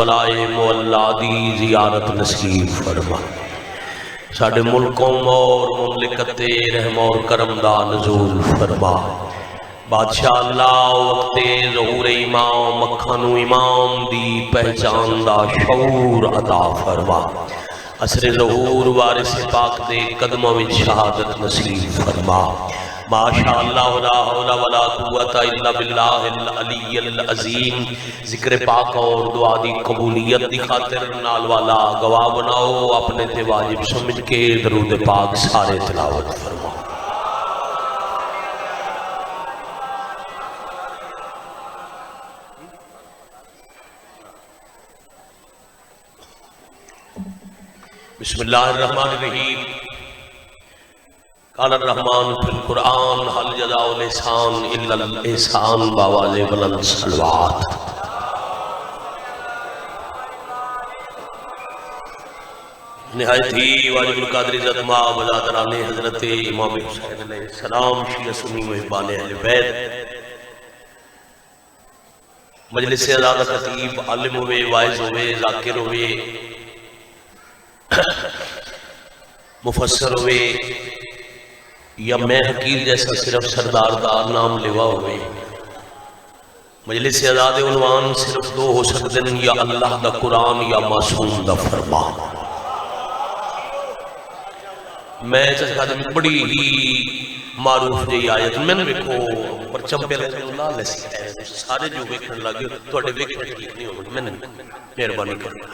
بلائے مولا دی زیارت نصیب فرما، ساڈے ملکوں اور مملکت رحم اور کرم دا نزول فرما۔ بادشاہ اللہ وقت ظہور امام مکھانو امام دی پہچان دا شعور عطا فرما، عصر ظہور وارث پاک دے قدموں میں شہادت نصیب فرما۔ ماشاءاللہ لا حول ولا قوت الا باللہ العلی العظیم۔ ذکر پاک اور دعا دی قبولیت دی خاطر نال والا گواہ بناؤ، اپنے تے واجب سمجھ کے درود پاک سارے تلاوت فرما۔ بسم اللہ الرحمن الرحیم۔ قال الرحمن فی القرآن حل جزاء الاحسان الا الاحسان باواز بلند صلوات۔ نہایت ہی واجب القادر عزت مآب برادران حضرت امام حسین علیہ السلام، شیعہ سنی محبان اہل بیت، مجلس اعلیٰ خطیب عالم ہوئے، واعظ ہوئے، ذاکر ہوئے، مفسر ہوئے، یا میں حقیر جیسا صرف سردار دا نام لیوا ہوئے، مجلس آزاد عنوان صرف دو ہو سکتے ہیں، یا اللہ دا قرآن یا معصوم دا فرمان۔ میں چاہتا ہوں بڑی ہی معروف جی آیت میں نے ویکھو پرچم پہ رہتے اللہ لیسی ہے، سارے جو ویکھن لگے تو ویکھن ٹھیک نہیں ہوگا، میں نے مہربانی کروں۔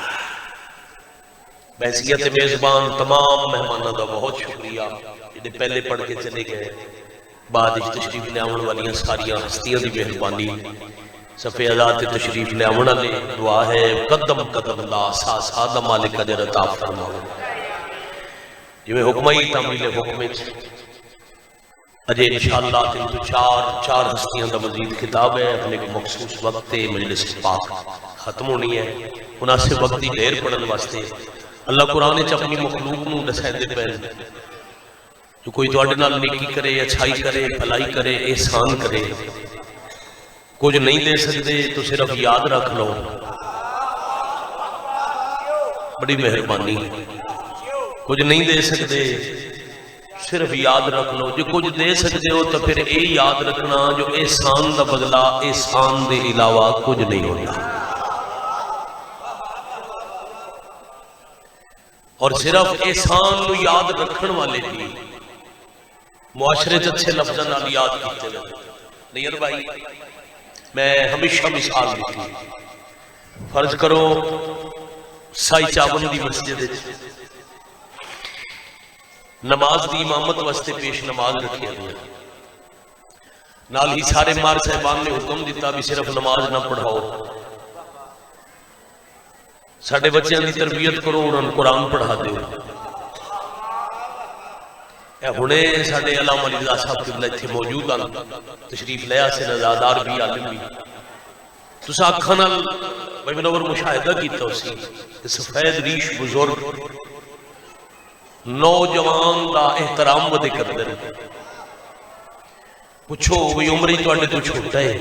بحیثیت میزبان تمام مہمانوں کا بہت شکریہ جنہیں پہلے پڑھ کے چلے گئے، بعد تشریف لے آنے والی ساری ہستیاں دی مہربانی، صفحے ازاد تشریف لے آنے والے دعا ہے قدم قدم لا سا سادہ مالک اجر عطا فرماؤ۔ جو حکمائی تعمیل حکم اجے انشاءاللہ تین تو چار ہستیاں دا مزید خطاب ہے، اپنے کو مخصوص وقت مجلس پاک ختم ہونی ہے، مناسب وقت دی دیر پڑھن واسطے اللہ قرآن چ اپنی مخلوق نو دسائندے پے جو کوئی تواڈے نال نیکی کرے، اچھائی کرے، بھلائی کرے، احسان کرے، کچھ نہیں دے سکتے تو صرف یاد رکھ لو، بڑی مہربانی، کچھ نہیں دے سکتے صرف یاد رکھ لو، جو کچھ دے سکتے ہو تو پھر اے یاد رکھنا جو احسان دا بدلہ احسان دے علاوہ کچھ نہیں ہوتا، اور صرف احسان نو یاد رکھن والے بھی معاشرے اچھے لفظاں نال یاد کیتے جاندے۔ نہیں بھائی میں ہمیشہ مثال دیتی، فرض کرو سائی چاون دی مسجد نماز دی امامت واسطے پیش نماز رکھی گئی، نال ہی سارے مار صاحبان نے حکم دیتا بھی صرف نماز نہ پڑھاؤ، ساڑھے بچیاں دی تربیت کرو، انہوں نے قرآن پڑھا دے۔ اے ہونے ساڑھے علامہ علی رضا صاحب قبلہ تھے موجود آن تشریف لیا سے نزادار بھی عالم بھی، تو سا کھانا بھائی منور مشاہدہ کیتا اسی سفید ریش بزرگ نوجوان دا احترام ودے کر دے، پوچھو وہی عمری تو آنے تو چھوٹا ہے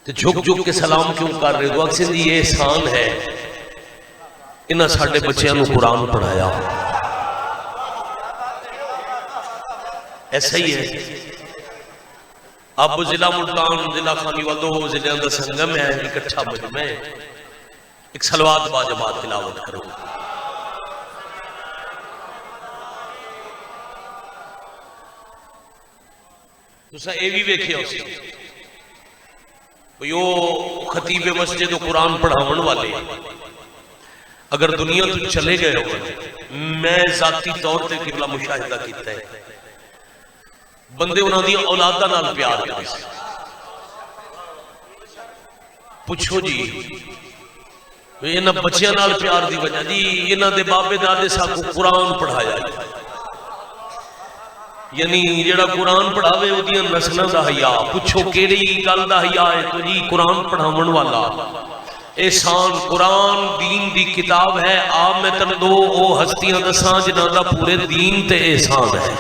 تو جھک جھک کے سلام کیوں کر رہے ہو؟ اکثر یہ احسان ہے انہاں ساڑھے بچیاں نو قرآن پڑھایا، ایسا ہی ہے۔ اب ضلع ملتان، ضلع خانی ودو، ضلع اندر سنگم ہے، اکٹھا مجمع ہے، ایک صلوات با جماعت تلاوت کرو۔ تو سا اے بھی ویکھے ہو سی یو خطیب مسجد و قرآن پڑھاون والے اگر دنیا تو چلے گئے ہو، میں ذاتی طور تے قبلہ مشاہدہ کیتا ہے، بندے انہاں دی اولاداں نال پیار کرے، پوچھو جی انہاں بچیاں نال پیار دی وجہ جی انہاں دے بابے دادے ساکو قرآن پڑھایا ہے، یعنی جڑا قرآن پڑھاوے وہ دیاں نسلوں دا حیا، پوچھو کیڑی گل دا حیا ہے تو جی قرآن پڑھاون والا احسان، قرآن دین دی کتاب ہے، آپ میں تن دو او ہستیاں دساں جنہاں دا پورے دین تے احسان ہے۔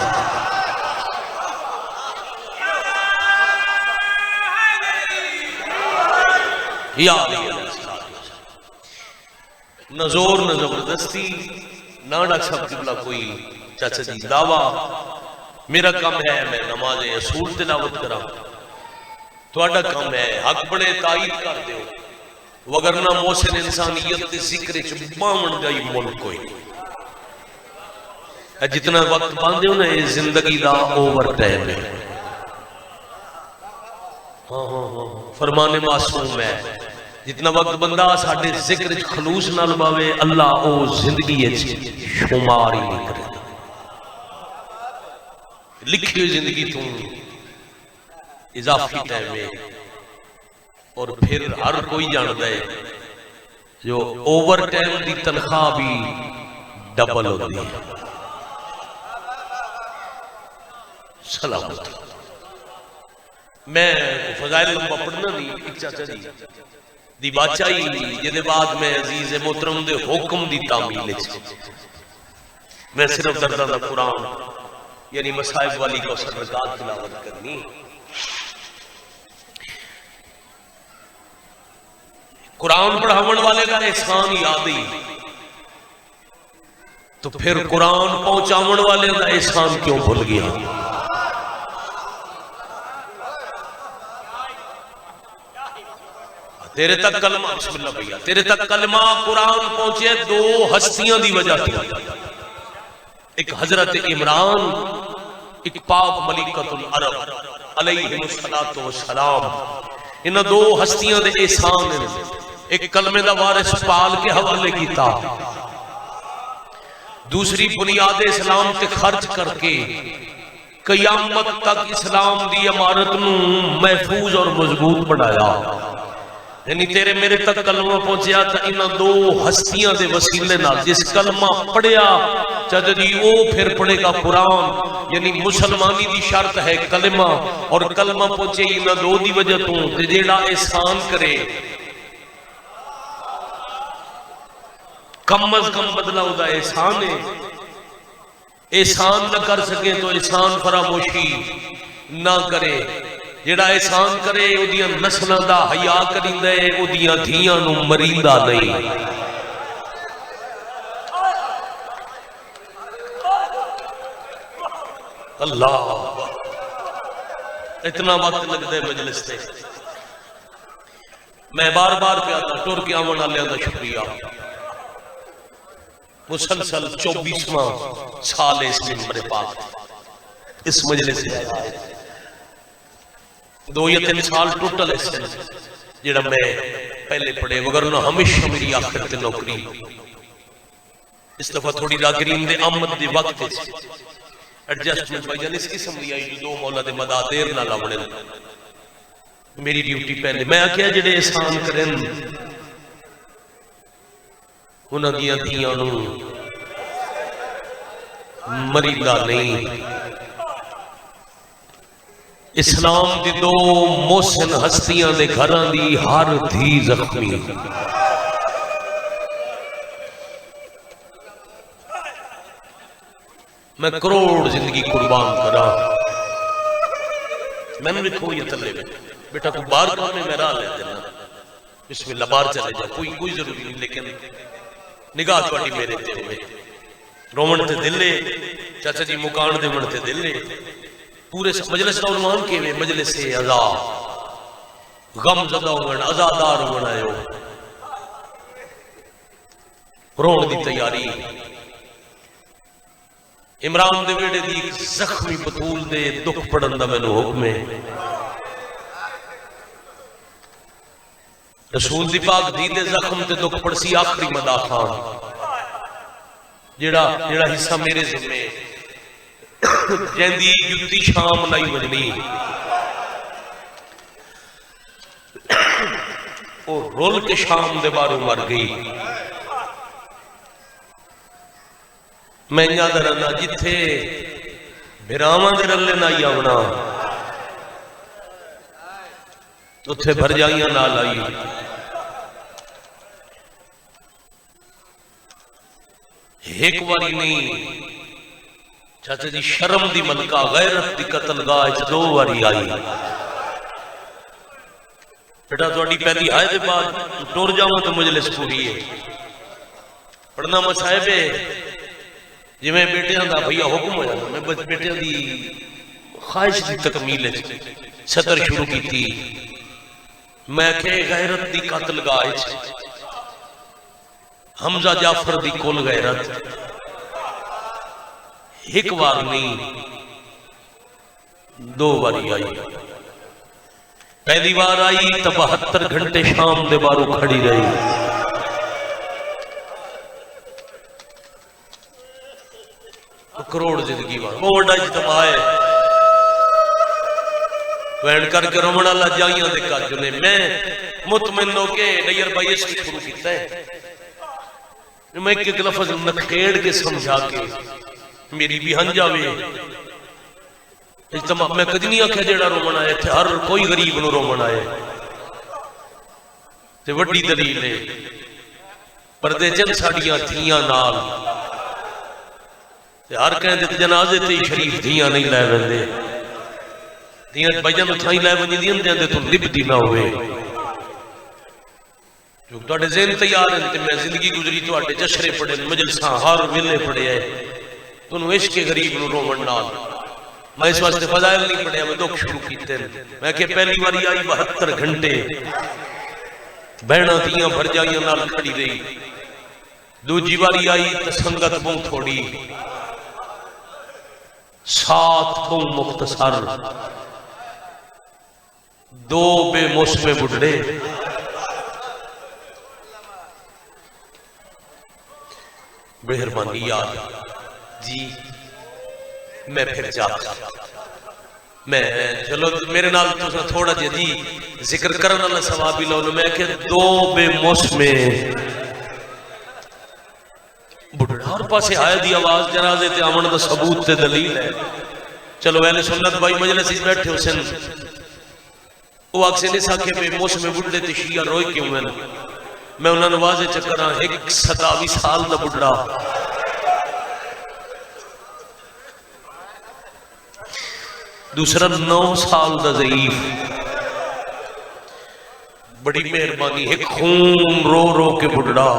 یا علی علیہ السلام، نہ زور نہ زبردستی، نہ ڈاکٹر صاحب قبلہ کوئی چاچا جی دعویٰ میرا کام ہے میں نماز اصول تلاوت کرا، تھوڑا کام ہے حق بڑے تائید کر دیو، وگرنہ محسن انسانیت دے ذکر چ باون گئی ملک کوئی نہیں۔ جتنا وقت باندھے ہو نا یہ زندگی دا اوور ٹائم ہے، فرمان معصوم ہے، جتنا وقت بندہ ساڈے ذکر چ خلوص نال باوے اللہ او زندگی شمار ہی نہیں کرے، لکھی ہوئی زندگی تو اضافی ٹائم ہے، اور پھر ہر کوئی جانتا ہے جو اوور ٹائم دی تنخواہ بھی ڈبل ہوتی ہے۔ سلامت میں فضائل لمبا پڑھنا نہیں، ایک چاچا جی دی بادشاہی جدے بعد میں عزیز محترم دے حکم دی تعمیل میں صرف دردہ دا قرآن یعنی مصائب والی کو سرکات تلاوت کرنی، قرآن پڑھاون والے کا احسان یاد ہی تو پھر قرآن پہنچاون والے کا احسان کیوں بھول گیا؟ تیرے تک کلمہ بسم اللہ بھیا تیرے تک کلمہ قرآن پہنچے دو ہستیاں دی وجہ تھی، ایک حضرت عمران، ایک پاک ملکۃ العرب علیہم السلام، ان دو ہستیاں دے احسان نے ایک کلمے دا وارث پال کے حوالے کیتا، دوسری بنیاد اسلام تے خرچ کر کے قیامت تک اسلام دی عمارت نو محفوظ اور مضبوط بنایا۔ یعنی تیرے میرے تک کلمہ پہنچیا تھا ان دو ہستیاں دے وسیلے نال، جس کلمہ پڑھیا چاچا جی وہ پھر پڑھے گا قرآن، یعنی مسلمانی دی شرط ہے کلمہ، اور کلمہ پہنچے ان دو دی وجہ تو جیڑا احسان کرے کم از کم بدلہ ہوتا احسان ہے، احسان نہ کر سکے تو احسان فراموشی نہ کرے، جڑا احسان کرے او دیاں نسلاں دا حیا کریندا ہے، او دیاں دھیاں نو مریندا نہیں۔ اللہ اتنا وقت لگتا ہے مجلس سے، میں بار بار پہ آتا ٹر کے آمن والے دا شکریہ، مسلسل 24واں سال اس منبر پاک اس مجلس سے آیا ہے، 2 یا 3 سال ٹوٹل اس سے جڑا میں پہلے پڑھے، وگرنہ ہمیشہ میری آخر تے نوکری، اس دفعہ تھوڑی راگرین دے آمد دے وقت ایڈجسٹمنٹ بھائی جان اس قسم دی آئی جو 2 مولا دے مدہ دیر نہ لاؤنے، میری ڈیوٹی پہلے میں آکھیا جڑے احسان کریں انہاں دیاں دھیاں نو مریدہ نہیں۔ اسلام دی 2 محسن ہستیاں دے گھراں دی ہر دھی زخمی، میں کروڑ زندگی قربان کرا، میں نے لکھو یہ تلے بیٹا کو بار کرنے میں راہ لے دینا، بسم اللہ بار چلے جا، کوئی ضروری نہیں، لیکن نگاہ توڑی میرے تے ہوئے رومن تے دلے چاچا جی مکان دے من تے دلے، پورے مجلس کا عنوان کے ہوئے مجلس عزا، غم زدہ ہوگن عزادار ہوگن آئے ہو، رون دی تیاری، عمران دے ویڑے دی زخمی بطول دے دکھ پڑن دا میں نے حکم ہے، رسول دی پاک دیدے زخم تے دکھ پڑسی آخری مدہ خان، جیڑا حصہ میرے ذمہ جیندی جتی شام لائی وجنی، اور رول کے شام دے بارو مر گئی، میں یاد رہنا جتھے بھراواں دے رلے نہ آونا اتھے بھر جائیاں نہ لائی، ایک واری نہیں چاچا جی شرم دی ملکہ غیرت دی قتل گاہ 2 واری آئی، بیٹا تھوڑی پہلی آئے دے بعد ٹور جاؤں تو مجلس پوری ہے پڑھنا مصائب ہے جی میں بیٹیاں دا بھیا حکم ہو جاتا میں بیٹیاں دی خواہش دی تکمیل ہے سطر شروع کی تھی میں کہ غیرت دی قتل گاہ حمزہ جعفر دی کل غیرت ایک بار نہیں دو باری آئی پہلی بار آئی تو 72 گھنٹے شام دے بارو کھڑی رہی کروڑ زندگی بار وہ بڑا اجتماع ہے وینڈ کر کے رومن اللہ جائیاں دے کا جنے میں مطمئن ہو کے نیر بھائی اس کی شروع کیتا ہے میں ایک لفظ نکھیڑ کے سمجھا کے میری بھی ہنجاوے اجتماع میں کدی نہیں آکھیا جیڑا رومن آئے تھے ہر کوئی غریب نو رومن آئے تے وڈی دلیل ہے پردے چند ساڑیاں تھیاں نال ہر کہیں دیتے جنازے تے شریف دھیاں نہیں لائے بندے دھیاں بھائیاں نو تھائی لائے بندی دیں دیں تو لب دی نہ ہوئے جو توڑے ذہن تیار ہیں میں زندگی گزری تو آٹے جشرے پڑے مجلساں ہر ملے پڑے آئے تو انہوں عشق غریب نو رومن نال میں اس واسطے فضائل نہیں پڑے میں دکھ شروع کیتے میں کہ پہلی باری آئی 72 گھنٹے بہنہ دیاں بھر جائیاں نال کھڑی رہی دوجی باری آئی تسنگت بہت تھوڑی 7 بہت مختصر 2 بے موسم بڑھڑے مہربانی یاد جی میں پھر جاتا میں چلو میرے نال تو تھوڑا جی ذکر کرنا اللہ ثوابی لو میں کہ 2 بے موسم بڑھڑا اور پاسے آئے دی آواز جنازے تے آمن دا ثبوت تے دلیل ہے چلو اہل سنت بھائی مجلس اس بیٹھے حسین وہ آگ سے نسا کے بے موسم بڑھڑے تے شیعہ روئے کیوں میں انہوں نے واضح چکرہ 27 سال دا بڑھڑا دوسرا 9 سال دا ضعیف بڑی مہربانی ایک خون رو رو کے بڑھڑا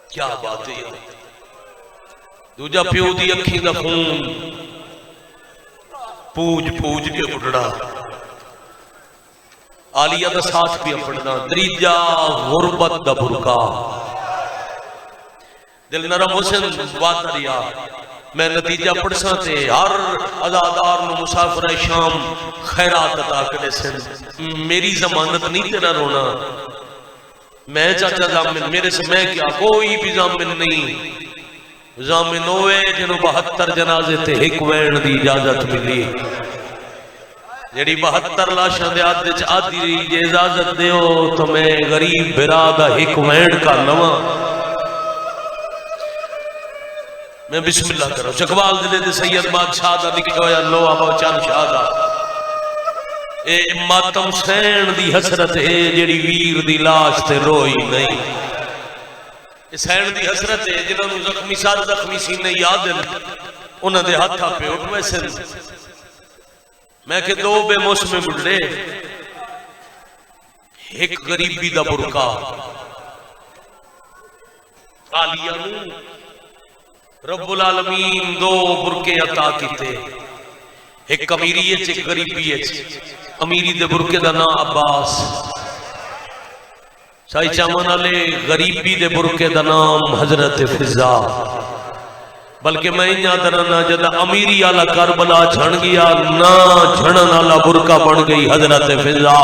کیا بات ہے دوجا پیو دی اکھی دا خون پوج پوج کے بڑھڑا آلیہ دا ساتھ بھی اپڑنا دریجا غربت دا برکا دل نرم حسن بات دریا میں نتیجہ پڑھ ساتے ہر عزادار نو مسافر شام خیرات عطا کرے سن میری ضمانت نہیں تیرا رونا میں چاچا ضامن میرے سے میں کیا کوئی بھی ضامن نہیں ضامن ہوئے جنہوں 72 جنازے تے ایک وین دی اجازت ملی جیڑی 72 لاشاں دے آدھی رہی اجازت دے ہو تو میں غریب برادہ ایک وین کا نواں میں بسم اللہ کرو چکوال دلے دے سید بادشاہ دا لکھا ہویا لو آبا چان شاہ دا اے ماتم سین دی حسرت ہے جیڑی ویر دی لاش تے روئی نہیں اے سین دی حسرت ہے جنہوں نے زخمی سار زخمی سینے یاد ہیں انہوں نے ہاتھا پہ اٹھ ویسے میں کہ 2 بے موسم بڑھڑے ایک غریبی دا برکا آلیہ رب العالمین 2 برکے عطا کیتے ایک امیری ہے ایک غریبی ہے امیری دے برکے دا نا عباس سائی چامان علی غریبی دے برکے دا نام حضرت فضا بلکہ میں انہاں درنا جدا امیری آلہ کربلا چھن گیا نا چھنن آلہ برکہ بن گئی حضرت فضا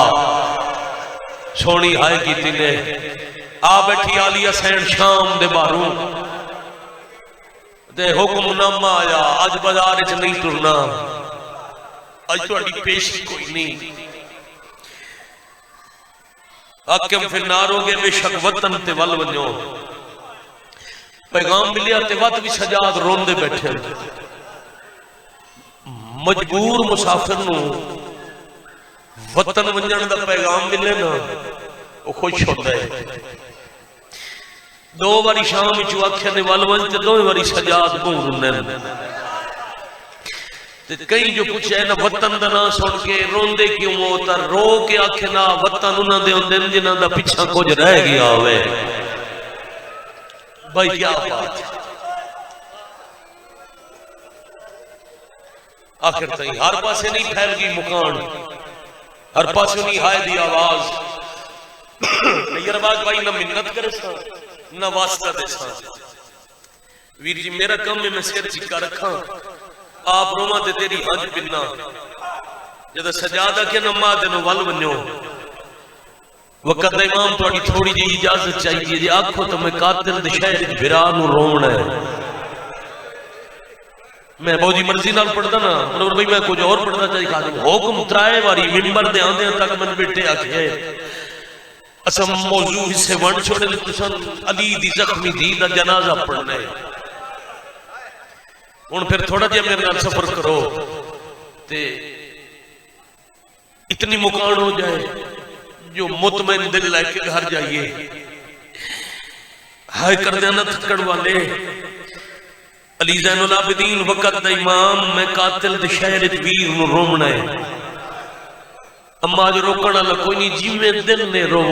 سونی ہائے کی تینے آ بیٹھی آلیہ سین شام دے باروں دے حکم نام آیا آج بازار اچھ نہیں ٹرنا آج تو اڈی پیشی کوئی نہیں حکم پھر نارو گے بے شک وطن تے ول ونجو پیغام ملیا تے وقت بھی سجاد رون دے بیٹھے مجبور مسافر نو وطن ونجن دا پیغام ملے نا وہ خوش ہوتا ہے 2 باری شام چو آکھیا نے والوان تے 2 باری سجاد بھون کئی جو پوچھے نا وطن دا نام سن کے روندے کیوں ہو تا رو کے آکھے نا وطن انہاں دے ہوندے جنہاں دا پیچھا کچھ رہ گیا ہوئے بھائی کیا بات ہے آخر تھی ہر پاسے نہیں پھیل گئی مکان ہر پاسے نہیں ہائے دی آواز یہ آواز بھائی نہ منت کرے سا نہ واسطہ دے سا ویر جی میرا کم میں سیر چکا رکھا آپ روما دے تیری حج بننا جدہ سجادہ کے نماز دے نو ول بنیو وقت امام توڑی تھوڑی جی اجازت چاہیے جی آنکھو تو میں قاتل دے شہر بھرانو رومنا ہے میں بہو جی مرضی نال پڑھتا نا اور بھئی میں کچھ اور پڑھتا چاہیے خادم حکم ترائے واری ممبر دے آندے تک من بیٹے آکھے اسم موضوع سے ون چھوڑے لکسن علی دی زخمی دی دا جنازہ پڑھنے ان پھر تھوڑا جی میرے نال سفر کرو تے اتنی مکان ہو جائے جو مطمئن دل لے کے گھر جائیے ہائے کر دینا تھکڑ والے علی زین العابدین وقت دا امام میں قاتل دے شہر ویر نو رومنا ہے اما جو روکنا کوئی نہیں جی میں دل نے رو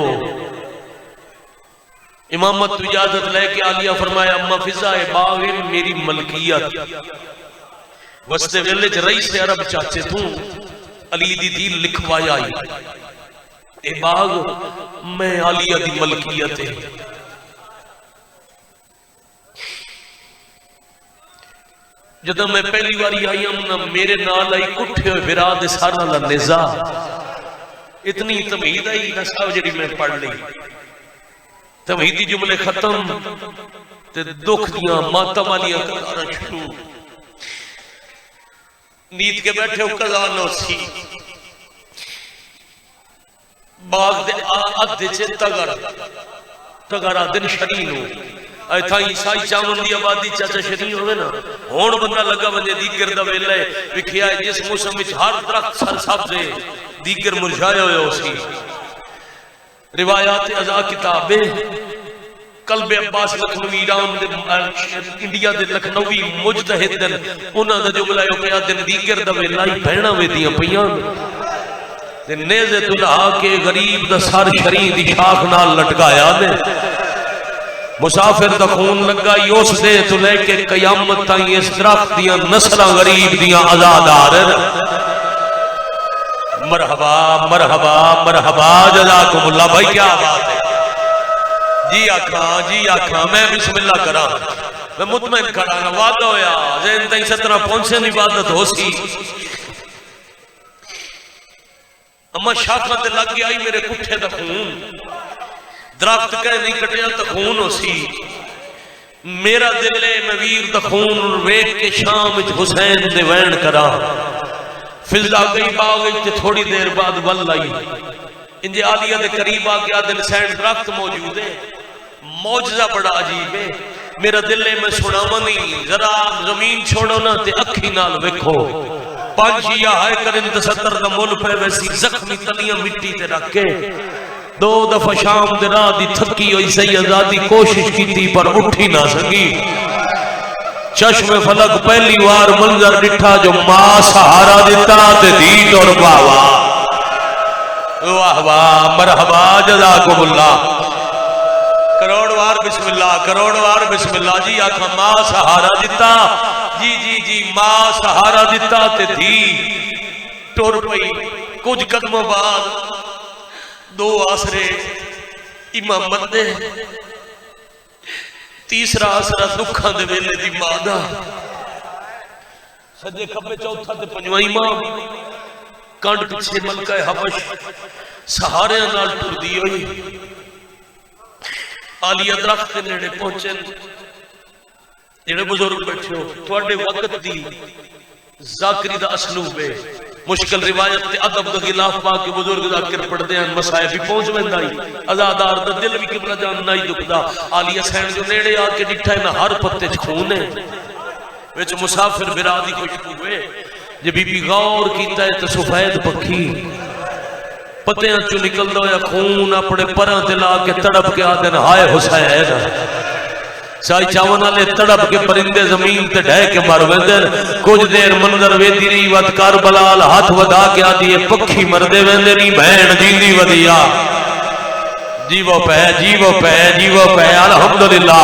امامت تو اجازت لے کے آلیا فرمایا اما فضا باغ میری ملکیت وستے ویلے چ رئیس عرب چاچے تو علی دی دین لکھوایا اے باغ میں آلیا دی ملکیت ہے جدہ میں پہلی باری آئی ہم میرے نال آئی کٹھے ہوئے بھرا دے سارا لنزا اتنی تمہید آئی نصاب جڑی میں پڑھ لی تمہیدی جملے ختم تے دکھ دیاں ماتم والیاں قدارہ شروع نیت کے بیٹھے ہو قضانو سی باغ دے آدھے چھے تگر آدھن شرینو اے تھا عیسائی چاون دی آبادی چاچا شرین ہوئے نا ہون بندہ لگا بندے دیگر دا ویلے وکھیا ہے جس موسم وچ ہر درخت سر سبزے دیگر مرجھائے ہوئے اسی روایات ازا کتابیں قلب عباس لکھنوی ایران دے انڈیا دے لکھنوی مجتہد دن انہاں دا جملہ ہے پیا دن دیگر دا ویلائی بہنا وے دیاں پیاں تے نیزے تلہا کے غریب دا سر شرین دی شاخ نال لٹکایا دے مسافر دا خون لگائی اس دے تو لے کے قیامت تائیں اس درخت دیاں نسلہ غریب دیاں آزادار مرحبا مرحبا مرحبا جزاکم اللہ بھائی کیا بات ہے جی آکھاں میں بسم اللہ کرا میں مطمئن کھڑا نا وعدہ ہویا زین تائیں سترہ پہنچے عبادت ہو سی اما شاخہ تے لگ گئی میرے کٹھے دا خون درخت کہے نہیں کٹیا تا خون ہو سی میرا دلے میں ویر دا خون ویک کے شام اچ حسین دے وین کرا فضا گئی باغ اچ تھوڑی دیر بعد ول آئی انجے آلیہ دے قریب آگے آدھل سینڈ درخت موجود ہے موجزہ بڑا عجیب ہے میرا دلے میں سناوا نہیں ذرا زمین چھوڑو نا تے اکھی نال وکھو پانچی یا ہائے کرن تصدر دا مول پہ ویسی زخمی تلیاں مٹی تے رکھے دو دفعہ شام دے راہ دی تھکی ہوئی سیدادی کوشش کی تھی پر اٹھی نہ سکی چشم فلک پہلی وار منظر ڈٹھا جو ماں سہارا دیتا تے دید اور باوا واہ واہ مرحبا جزاکم اللہ کروڑ وار بسم اللہ جی آکھا ماں سہارا دیتا جی ماں سہارا دیتا تے دی ٹور پئی کچھ قدموں بعد دو آسرے امامت دے تیسرا آسرہ دکھاں دے ویلے دی مادہ سجے کھبے چوتھا دے پنجواں امام کانڈ پچھے ملکہ حبش سہارے نال ٹر دی ہوئی آلیہ درخت کے نیڑے پہنچے جڑے بزرگ بیٹھے ہو تھوڑے وقت دی ذاکری دا اسلوب ہے مشکل روایت تے ادب دا خلاف پاک کے بزرگ ذاکر پڑھ دے ہیں مسائل بھی پہنچ میں دائی ازادار دا دل بھی قبلہ جان نائی دکھ دا آلیہ سین جو نیڑے آکے ڈٹھا ہے نا ہر پتے چھونے ویچ مسافر برادی خوشبو ہوئے جب بی غور کیتا ہے تو سفید پکھی پتیاں چو نکل دو یا خون اپنے پران دلا کے تڑپ کے آدھن ہائے حسین سائی چاون والے تڑپ کے پرندے زمین تے ڈھے کے مر ویندے کچھ دیر منظر ویندی رہی وت کربلا ہاتھ ودا کے آدھی پکھی مردے ویندے نہیں بہن جیندی ودیا جیو پہ الحمدللہ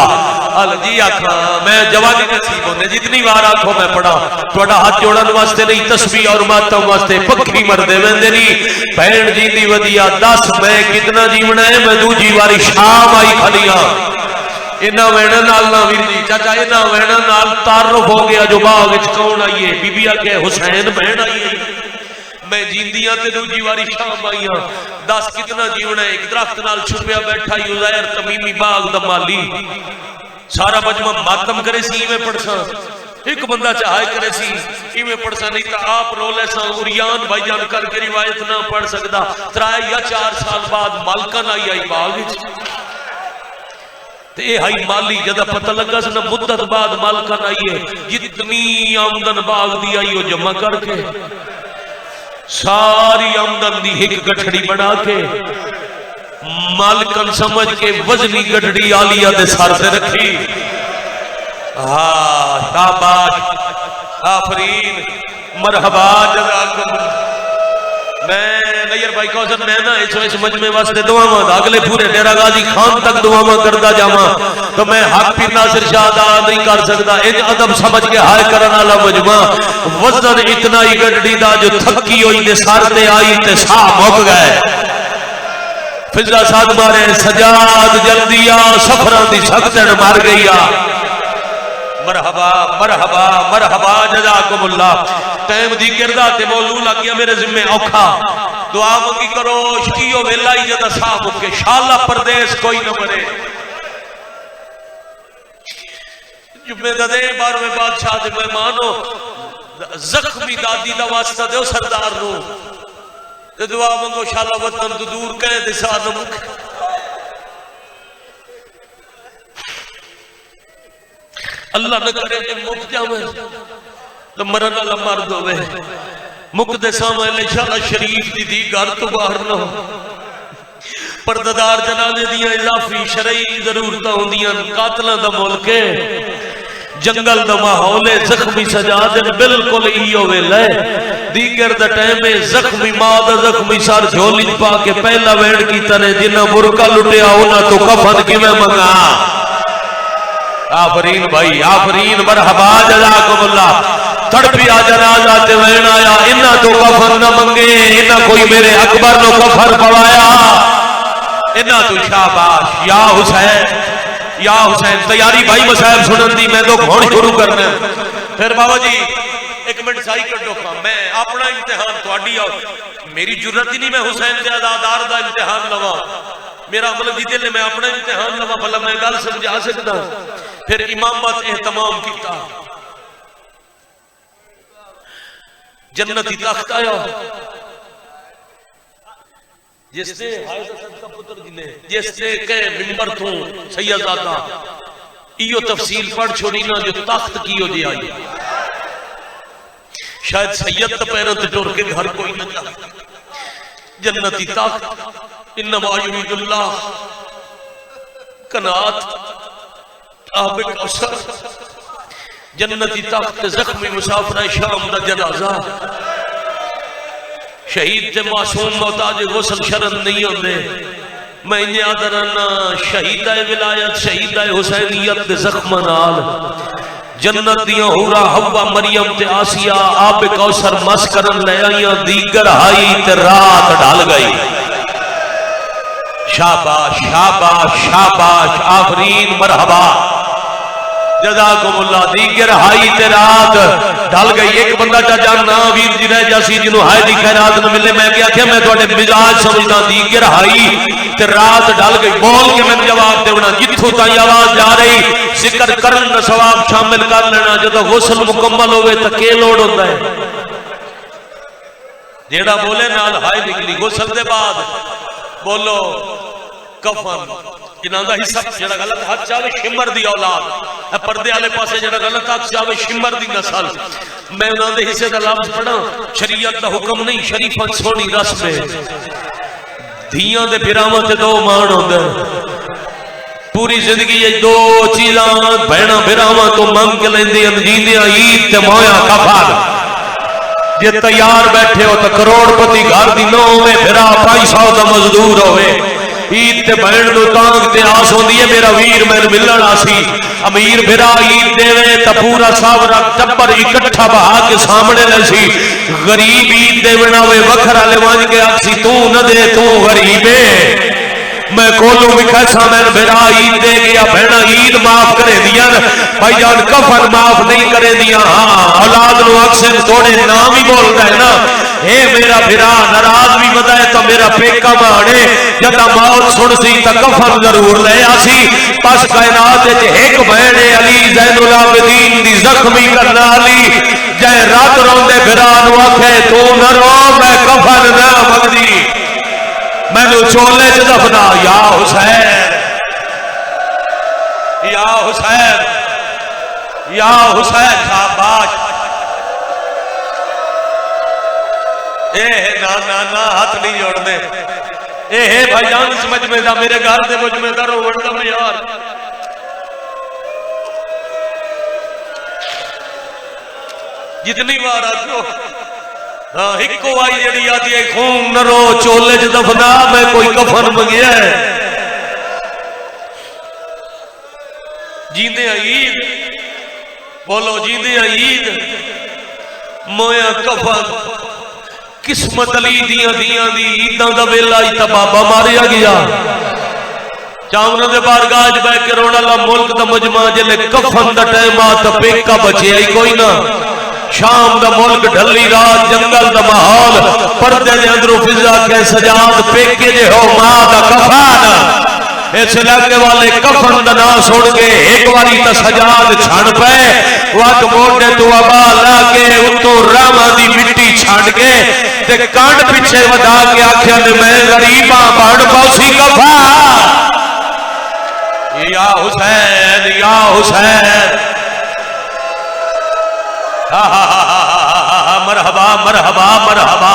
جی آکھا میں جوانی نصیب ہونے جتنی بار آنکھوں میں پڑھا توڑا ہاتھ جوڑن واسطے نہیں تسبیح اور ماتم واسطے پکھی مردے ویندے نہیں بہن جیندی ودیا دس میں کتنا جیونا ہے میں دوجی واری شام آئی کھلیاں انہاں ویڑا نال نہ ویردی چاچا انہاں ویڑا نال تعارف ہو گیا جو باغ وچ کون آئیے بی بی آکھے حسین بہن آئیے میں جیندیاں تے دوجی واری شام آئیاں دس کتنا جیونا ہے ایک درخت نال چھپیا بیٹھا یوزائر تمیمی باغ دا مالی سارا مجمع ماتم کرے سی میں پڑھسا ایک بندہ چاہائے کرے سی میں پڑھسا نہیں تا آپ رولے سا اوریان بھائی جان کر کے روایت نہ پڑھ سکتا 3 یا 4 سال بعد مالکن آئی باغ تے ہائی مالی جدہ پتہ لگا سنا مدت بعد مالکن آئیے جتنی آمدن باغ دی آئی ہو جمع کر کے ساری آمدن دی ایک گٹھڑی بنا کے مالکن سمجھ کے وزنی گٹھڑی آلیہ دے سار سے رکھی شاباش آفرین مرحبا جزاکم میں نیر بھائی کوزن میں نا اس مجمع واسطے دعاواں دا اگلے پورے ڈیرہ غازی خان تک دعاواں کردا جاواں تو میں حق پیر ناصر شاہ دا نہیں کر سکتا ان ادب سمجھ کے ہائے کرن والا مجمع وزن اتنا ہی گڈڑی دا جو تھکی ہوئی دے سر تے آئی تے ساہ مک گئے فضا ساتھ مارے سجاد جلدیا سفران دی سکتن مار گئی مرحبا مرحبا مرحبا جزاکم اللہ ٹائم دی گردہ تے موضوع لگیا میرے ذمہ اوکھا دعا منگی کرو شکیو ویلائی جدہ صاحب کے شاللہ پردیس کوئی نہ مرے جمعہ دے بار میں بادشاہ دے مہمانو زخمی دادی دا واسطہ دیو سردار نو دعا منگو شاللہ وطن تو دور کہے دے ساتھ مکھ اللہ نہ کرے کہ مک جاوے تو مرن اللہ مرد ہوئے مک دے سامنے انشاءاللہ شریف دی دی گھر تو باہر نہ ہو پرددار جنازے دیاں اضافی شرعی ضرورتاں ہوندیاں قاتلہ دا ملکے جنگل دا ماحول زخمی سجادن بالکل ایو ویلے دیگر دا ٹائم زخمی ماد زخمی سار جھولی پا کے پہلا ویڑ کی طرح جنہ برکا لٹیا ہونا تو کفن کی میں منگا آفرین بھائی آفرین مرحبا جزاکم اللہ تڑپیا جنازہ تے وین آیا انہا تو کفن نہ منگے انہا کوئی میرے اکبر نو کفن پوایا انہا تو شاباش یا حسین تیاری بھائی مسائب سنن دی میں تو گھوڑ شروع کرنا پھر بابا جی ایک منٹ سائی کر دو میں اپنا امتحان تو اڈی میری جرت ہی نہیں میں حسین دے ادادار دا امتحان لوا میرا عمل دی دل میں اپنا امتحان لوا بھلا میں گل سمجھا سکتا پھر امامت اہتمام کیتا جنتی تخت آیا جس نے حائد حسن کا پتر جنے جس نے کہے ممبر تو سیدادہ ایو تفصیل پڑھ چھوڑی نا جو تخت کیو دے آئی شاید سید پیرت ٹور کے گھر کوئی نہ جا جنتی تخت انما یرید اللہ کنات آب کوثر جنتی تخت زخمی مسافر شام دا جنازہ شہید تے معصوم محتاج غسل شرن نہیں ہوندے میں انہیں آدھرانا شہیدہ ولایت شہیدہ حسینیت دے زخم نال جنت دیاں حورا حوا مریم تے آسیہ آب کوثر مس کرن لے آئیاں دیگر ہائی تے رات ڈال گئی شاباش شاباش شاباش آفرین مرحبا جزاکم اللہ دیگر ہائی تے رات ڈھل گئی ایک بندہ چا جاننا ویر جی رہ جاسی جنہوں ہائی دی خیرات نہ ملے میں کیا کہ میں تو اٹھے مزاج سمجھتا دیگر ہائی تے رات ڈھل گئی بول کے میں جواب دے ہونا جتھو تائی آواز جا رہی ذکر کرن ثواب شامل کر لینا جدو غسل مکمل ہوئے تکے لوڑ ہوتا ہے جیڑا بولے نال ہائی نکلی غسل دے بعد بولو کفن جنازہ حصہ جڑا غلط ہاتھ چاہے شمر دی اولاد پردے والے پاسے جڑا غلط ہاتھ چاہے شمر دی نسل میں انہاں دے حصے دا لفظ پڑھا شریعت دا حکم نہیں شریفت سونی رسم ہے دھیاں دے بھراواں تے دو مان ہوندا پوری زندگی یہ دو چیزاں بہنا بھراواں تو منگ کے لیندی جیندیاں عید تے مویا کفن جے تیار بیٹھے ہو تو کروڑ پتی گھر دی نو میں بھرا 500 دا مزدور ہوئے عید تے بہن نو تانگ تے آس ہوندی ہے میرا ویر میں ملن آسی امیر بھرا عید دے وے تا پورا ساورا ٹبر اکٹھا بہا کے سامنے لسی غریب عید دے ونا وے وکھرا لے وانج کے آکسی تو نہ دے تو غریبے میں کولوں بکھیسا میں بھرا عید دے گیا بہنا عید معاف کرے دیا بھائی جان کفن معاف نہیں کرے دیا ہاں اولاد نو اکثر تھوڑے نام ہی بولتا ہے نا اے میرا بھرا ناراض بھی بتا ہے تو میرا پیکا مانے جدا موت سن سی تا کفن ضرور لے آسی پس کائنات ہے ایک بہن علی زین العابدین دی زخمی کرنا علی جائے رات روندے بھرا نو آکھے تو نہ رو میں کفن نہ مگدی میں نے چولے چ دفنا یا حسین یا حسین یا حسین شاباش اے نا نا نا ہاتھ نہیں جوڑنے اے بھائی جان اس مجمع دا میرے گھر دے مجمع دا رو وڑتا میں یار جتنی بار آتھو ہکو آئی جڑی آتی ہے خون نہ رو چولے چ دفنا میں کوئی کفن منگیا ہے جیندے عید بولو جیندے عید مویا کفن قسمت علی دیاں دیاں دی عیداں دا ویلا تا بابا ماریا گیا چاوناں دے بارگاہ وچ بیٹھ کے رونا اللہ ملک دا مجمع جلے کفن دا ٹائم آ تے پیکا بچیا ہی کوئی نہ شام دا ملک ڈھلی رات جنگل دا ماحول پردے دے اندروں فضا کے سجاد پیکے جے ہو ماں دا کفن اس علاقے والے کفن دا نام سن کے ایک واری تا سجاد چھڑ پے وقت موڑے تو ابا لا کے اتو راما دی مٹی چھڑ کے تے کانڈ پیچھے ودا کے آکھیا نے میں غریباں بن پاسی کفن یا حسین یا حسین مرحبا مرحبا مرحبا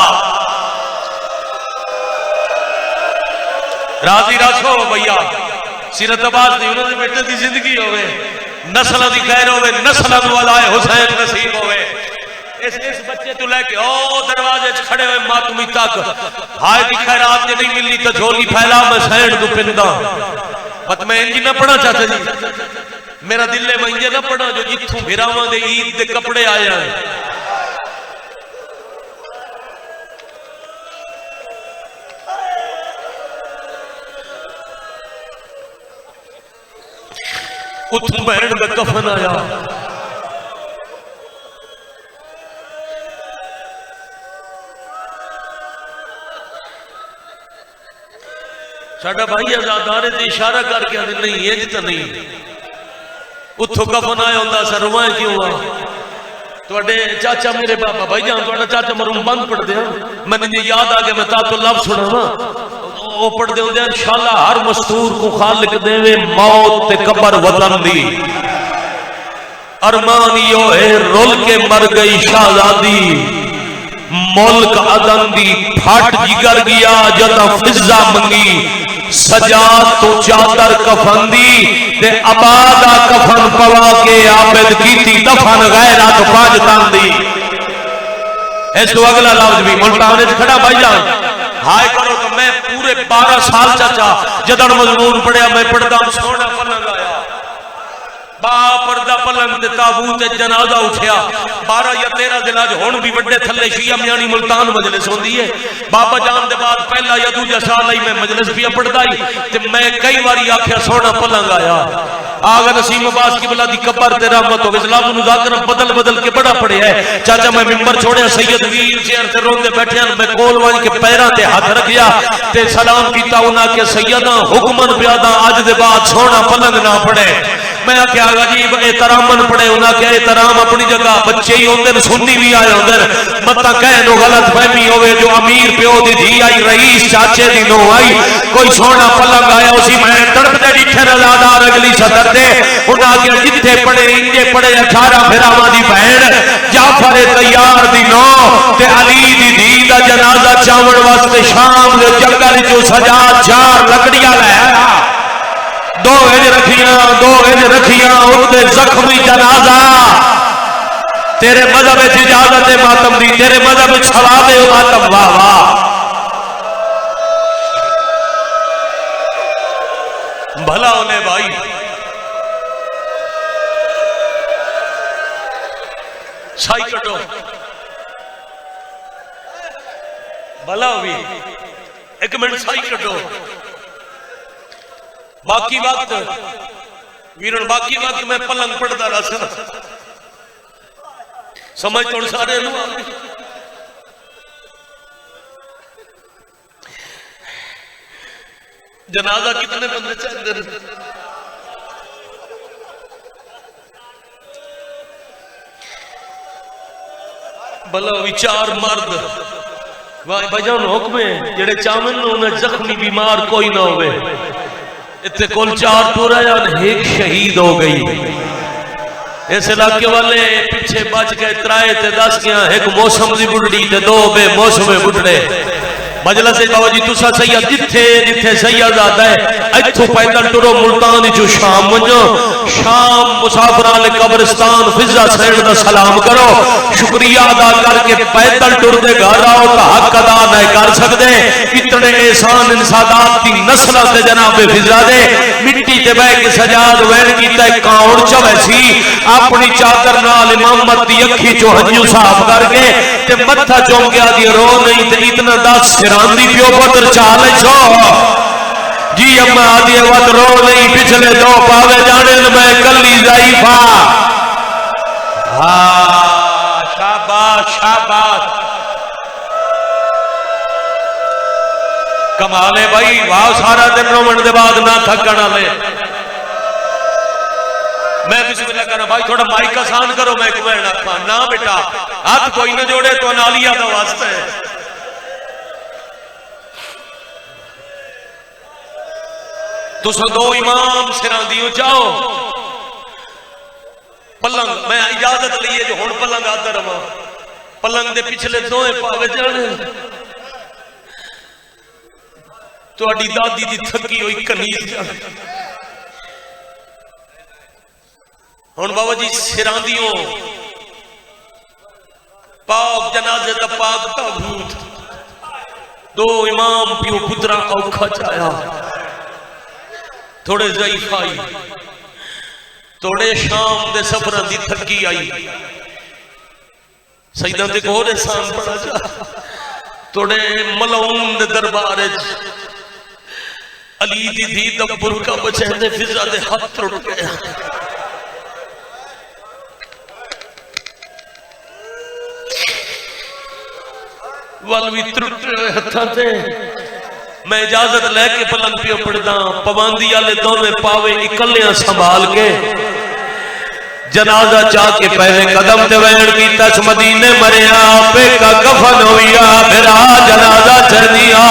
راضی رکھو بھیا سیرت آباد دی انہوں نے بیٹے دی زندگی ہوئے نسل دی خیر ہوئے نسل والائے حسین نصیب ہوئے اس بچے تو لے کے او دروازے کھڑے ہوئے ماتمی تک ہائے دی خیرات جے نہیں ملی تو جھولی پھیلا میں سینڈ دو پندہ بس میں انجی نہ پڑھا چاہتا جی میرا دل ہے میں نہ پڑھا جو جتھوں بھراواں دے عید دے کپڑے آئے ہیں اتھوں بہن دا کفن آیا ساڑھا بھائی ازادارے دے اشارہ کر کے آدھے نہیں یہ جتا نہیں اتھو کفن آیا ہوندہ سا روائیں کیوں آ تو اڈے چاچا میرے بابا بھائی جان تو اڈا چاچا مروں بند پڑھ دیا میں نے یاد آگے میں تا تو لفظ سنا نا وہ پڑھ دے ہوندے انشاءاللہ ہر مستور کو خالق دے وے موت تے قبر وطن دی ارمانیو ہے رول کے مر گئی شہزادی ملک عدن دی پھٹ جگر گیا جدا فضا منگی سجاد تو چادر کفن دی تے آبادا کفن پوا کے عابد کیتی دفن غیرات پاجتان دی اس تو اگلا لفظ بھی ملتانے سے کھڑا بھائی جان ہائے کرو تو میں پورے 12 سال چاچا جدن مضمون پڑھیا میں پڑھدا ہوں سونا پلنگ آیا با پردہ پلنگ تے تابوت جنازہ اٹھیا 12 یا 13 دن اج ہن بھی بڑے تھلے شیعہ میانی ملتان مجلس ہوندی ہے بابا جان دے بعد پہلا یا دوجا سال آئی میں مجلس بھی پڑھدا ہی تے میں کئی واری آکھیا سونا پلنگ آیا آگا نسیم عباس کی بلا دی قبر تے رحمت ہو اسلام مذاکرہ بدل بدل کے بڑا پڑے ہے چاچا میں ممبر چھوڑیا سید ویل چیئر تے روندے بیٹھے میں کول وان کے پیراں تے ہاتھ رکھیا تے سلام کیتا انہاں کے سیداں حکمن پیادا اج دے بعد سونا پلنگ نہ پڑے میں کیا عجیب احترامن پڑے انہاں کے احترام اپنی جگہ بچے ہی ہوندے سنی بھی آئے ہوندے متا کہے نو غلط فہمی ہوئے جو امیر پیو دی دھی آئی رئیس چاچے دی نو آئی کوئی سونا پلنگ آیا اسی میں تڑپ دے ڈیٹھے رضادار اگلی صدر دے انہاں کے جتھے پڑے انجے پڑے 18 پھراواں دی بہن جعفر تیار دی نو تے علی دی دھی دا جنازہ چاون واسطے شام دے جنگل جو سجاد 4 لکڑیاں لے آیا دو رکھیاں دو انج رکھیاں اتنے زخمی جنازہ تیرے مذہب اجازت ماتم دی تیرے مذہب ثواب ماتم واہ واہ بھلا انہیں بھائی سائی کٹو بھلا ہوئی ایک منٹ سائی کٹو باقی وقت ویرن باقی وقت میں پلنگ پڑھتا رہا سا سمجھ توڑ سارے لوگ جنازہ کتنے بندے چاہتے ہیں بھلا ہوئی چار مرد بجان حکم ہے جڑے چاون انہیں زخمی بیمار کوئی نہ ہوئے اتنے کل چار ٹورا یا ایک شہید ہو گئی اس علاقے والے پیچھے بچ گئے ترائے تے 10 گیا ایک موسم دی بڑھڑی تے 2 بے موسم بڑھڑے مجلس بابا جی تسا سید جتھے سید آتا ہے ایتھوں پیدل ٹرو ملتان جو شام ونجو شام مسافران قبرستان فضا سین دا سلام کرو شکریہ ادا کر کے پیدل ٹر دے گھر آؤ تو حق ادا نہیں کر سکتے اتنے احسان انسادات کی نسل تے جناب فضا دے مٹی تے بہ کے سجاد وین کیتا ہے کاؤڑ چویسی اپنی چادر نال امامت دی اکھی چو ہنجو صاف کر کے تے متھا چون گیا دی رو نہیں تے اتنا 10 سراندی پیو پتر چالے چھو جی اما آدھی وقت رو نہیں پچھلے 2 پاوے جانے میں کلی ضعیفہ شاباش شاباش کمالے بھائی واہ سارا دن رومن دے بعد نہ تھکنا لے میں بسم اللہ کرنا بھائی تھوڑا مائک آسان کرو میں کمائنا نہ بیٹا ہاتھ کوئی نہ جوڑے تو نالیا دا واسطہ ہے تو سو 2 امام سران دیو جاؤ پلنگ میں اجازت لیے جو ہون پلنگ آدھا رہا پلنگ دے پچھلے 2 پاوے جانے تو اڈی دادی دی تھکی ہوئی کنیز جانے ہون بابا جی سران دیو پاک جنازے تا پاک تابوت 2 امام پیو پترا اوکھا چایا تھوڑے ضعیف آئی تھوڑے شام دے سفران دی تھکی آئی سیدان دے کو احسان پڑا جا تھوڑے ملعون دے دربار علی دی دی دبر کا بچے دے فضا دے ہاتھ ٹوٹ گیا والوی ٹوٹ ہتھاں تے میں اجازت لے کے پلنگ پیو پڑھدا پابندی والے دوویں پاوے اکلیاں سنبھال کے جنازہ چاہ کے پہلے قدم تے وین کیتا اس مدینے مریا پہ کا کفن ہویا میرا جنازہ چنیا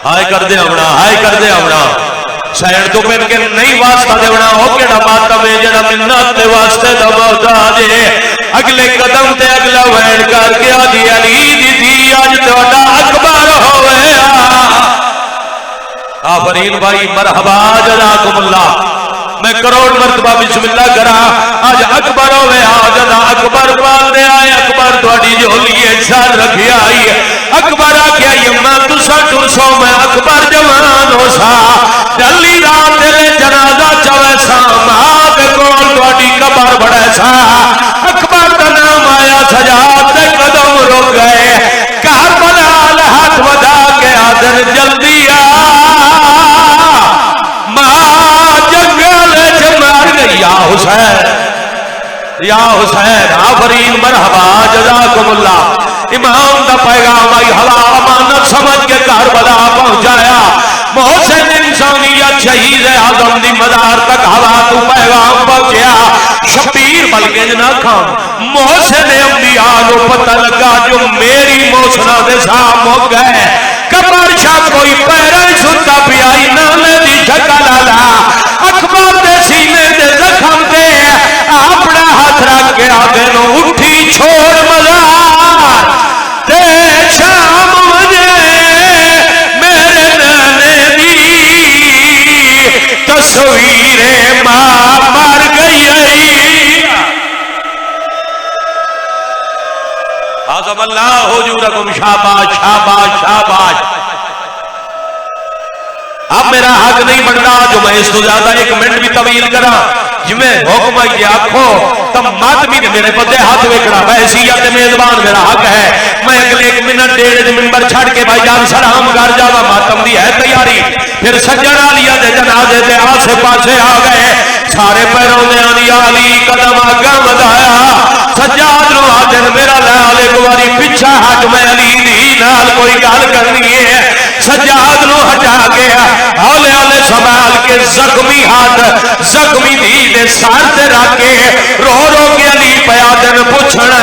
ہائے کر دے ہونا شاید تو پھر کے نہیں واسطہ دے ہونا ہو کیڑا ماتم ہے جڑا منت دے واسطے دا محتاج ہے اگلے قدم تے اگلا وین کر کے آدھی علی دی اج تہاڈا اکبر ہوئے آفرین بھائی مرحبا جزاکم اللہ میں کروڑ مرتبہ بسم اللہ کرا آج اکبر ہوئے آجدہ اکبر پال دے آئے اکبر تھوڑی جھولی انسان رکھی آئی اکبر آکیا یمہ تسا ٹرسو میں اکبر جوان ہو سا جلی رات دلے جنازہ چوے سا مہاد کول تھوڑی کبر بڑھے سا اکبر دا نام آیا سجاد دے قدم رک گئے کاربلا ہاتھ ودا کے آدر جلدی یا حسین آفرین مرحبا جزاکم اللہ امام دا پیغام آئی ہوا امانت سمجھ کے کاربلا پہنچایا محسن انسانیت شہید اعظم دی مزار تک ہوا تو پیغام پہنچیا شبیر بلکہ نہ کھان محسن انبیاء کو پتہ لگا جو میری محسنہ دے سام ہو گئے کبر شاہ کوئی پیرے ستا پیائی نالے دی شکل آلا اکبر دے سینے دے زخم دے اپنا ہاتھ رکھ کے آگے نو اٹھی چھوڑ مزار تے شام مجھے میرے نانے دی تسو اللہ اجورکم شاباش شاباش شاباش اب میرا حق نہیں بنتا جو میں اس تو زیادہ ایک منٹ بھی طویل کرا جی میں حکم آئی آکھو تم ماتمی نے میرے پتے ہاتھ وکڑا بحثیت میزبان میرا حق ہے میں اگلے ایک منٹ ڈیڑھ منبر چھڑ کے بھائی جان سلام کر جاوا ماتم دی ہے تیاری پھر سجن علیہ دے جنازے دے آسے پاسے آ گئے سارے پیروں نے آنی علی قدم آگا مدایا سجاد نو آدن میرا لال ایک باری پچھا ہٹ میں علی دی نال کوئی گال کرنی ہے سجاد نو ہٹا گیا ہولے ہولے سنبھال کے زخمی ہاتھ زخمی دی دے سار تے رکھ کے رو رو کے علی پیا دن پوچھنا